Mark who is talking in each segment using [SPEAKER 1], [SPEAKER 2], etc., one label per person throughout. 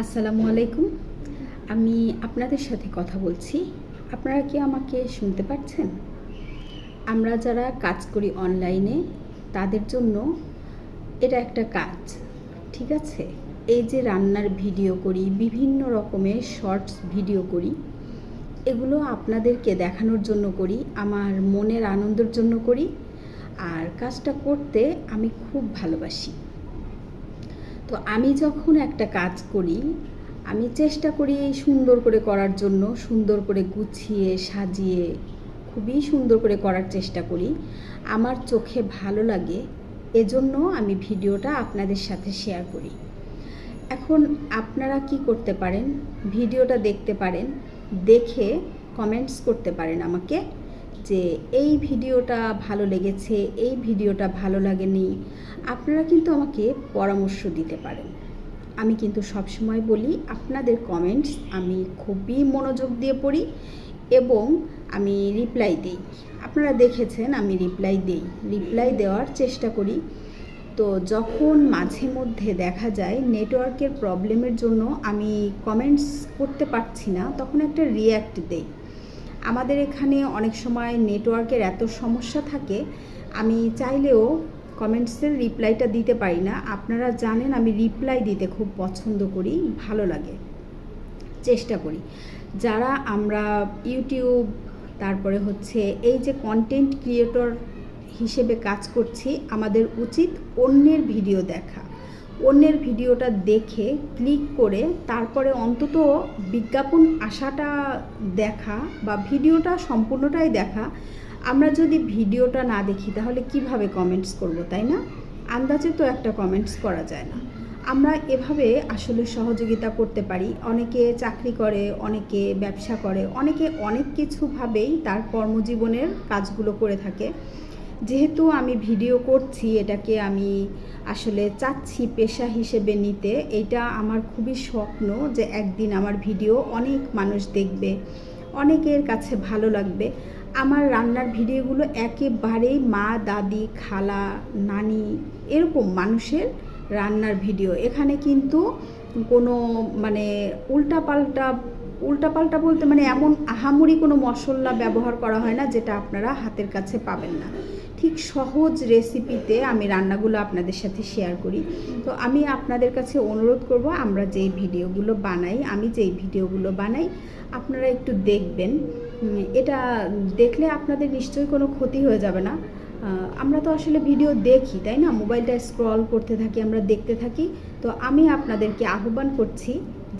[SPEAKER 1] আসসালামু আলাইকুম। আমি আপনাদের সাথে কথা বলছি। আপনারা কি আমাকে শুনতে পাচ্ছেন? আমরা যারা কাজ করি অনলাইনে তাদের জন্য এটা একটা কাজ, ঠিক আছে? এই যে রান্নার ভিডিও করি, বিভিন্ন রকমের শর্টস ভিডিও করি, এগুলো আপনাদেরকে দেখানোর জন্য করি, আমার মনের আনন্দের জন্য করি। আর কাজটা করতে আমি খুব ভালোবাসি। তো আমি যখন একটা কাজ করি, আমি চেষ্টা করি সুন্দর করে করার জন্য, সুন্দর করে গুছিয়ে সাজিয়ে খুবই সুন্দর করে করার চেষ্টা করি। আমার চোখে ভালো লাগে, এজন্য আমি ভিডিওটা আপনাদের সাথে শেয়ার করি। এখন আপনারা কি করতে পারেন? ভিডিওটা দেখতে পারেন, দেখে কমেন্টস করতে পারেন আমাকে যে এই ভিডিওটা ভালো লেগেছে, এই ভিডিওটা ভালো লাগেনি। আপনারা কিন্তু আমাকে পরামর্শ দিতে পারেন। আমি কিন্তু সবসময় বলি, আপনাদের কমেন্টস আমি খুবই মনোযোগ দিয়ে পড়ি এবং আমি রিপ্লাই দিই। আপনারা দেখেছেন আমি রিপ্লাই দেওয়ার চেষ্টা করি। তো যখন মাঝে মধ্যে দেখা যায় নেটওয়ার্কের প্রবলেমের জন্য আমি কমেন্টস করতে পারছি না, তখন একটা রিয়্যাক্ট দেই। আমাদের এখানে অনেক সময় নেটওয়ার্কের এত সমস্যা থাকে, আমি চাইলেও কমেন্টসের রিপ্লাইটা দিতে পারি না। আপনারা জানেন আমি রিপ্লাই দিতে খুব পছন্দ করি, ভালো লাগে, চেষ্টা করি। যারা আমরা ইউটিউব, তারপরে হচ্ছে এই যে কন্টেন্ট ক্রিয়েটর হিসেবে কাজ করছি, আমাদের উচিত অন্যের ভিডিও দেখা, অন্যের ভিডিওটা দেখে ক্লিক করে তারপরে অন্তত বিজ্ঞাপন আসাটা দেখা বা ভিডিওটা সম্পূর্ণটাই দেখা। আমরা যদি ভিডিওটা না দেখি তাহলে কিভাবে কমেন্টস করব, তাই না? আন্দাজে তো একটা কমেন্টস করা যায় না। আমরা এভাবে আসলে সহযোগিতা করতে পারি। অনেকে চাকরি করে, অনেকে ব্যবসা করে, অনেকে অনেক কিছুভাবেই তার কর্মজীবনের কাজগুলো করে থাকে। যেহেতু আমি ভিডিও করছি, এটাকে আমি আসলে চাচ্ছি পেশা হিসেবে নিতে। এটা আমার খুবই স্বপ্ন যে একদিন আমার ভিডিও অনেক মানুষ দেখবে, অনেকের কাছে ভালো লাগবে। আমার রান্নার ভিডিওগুলো একেবারেই মা, দাদি, খালা, নানি এরকম মানুষের রান্নার ভিডিও। এখানে কিন্তু কোনো মানে উল্টাপাল্টা বলতে মানে এমন আহামরি কোনো মশলা ব্যবহার করা হয় না যেটা আপনারা হাতের কাছে পাবেন না। ঠিক সহজ রেসিপিতে আমি রান্নাগুলো আপনাদের সাথে শেয়ার করি। তো আমি আপনাদের কাছে অনুরোধ করব, আমরা যেই ভিডিওগুলো বানাই, আমি যেই ভিডিওগুলো বানাই আপনারা একটু দেখবেন। এটা দেখলে আপনাদের নিশ্চয়ই কোনো ক্ষতি হয়ে যাবে না। আমরা তো আসলে ভিডিও দেখি, তাই না? মোবাইলটা স্ক্রল করতে থাকি, আমরা দেখতে থাকি। তো আমি আপনাদেরকে আহ্বান করছি,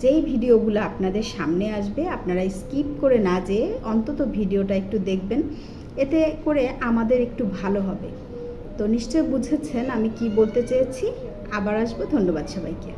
[SPEAKER 1] যেই ভিডিওগুলো আপনাদের সামনে আসবে আপনারা স্কিপ করে না যেয়ে অন্তত ভিডিওটা একটু দেখবেন, এতে করে আমাদের একটু ভালো হবে। তো নিশ্চয় বুঝেছেন আমি কি বলতে চেয়েছি। আবার আসবো। ধন্যবাদ সবাইকে।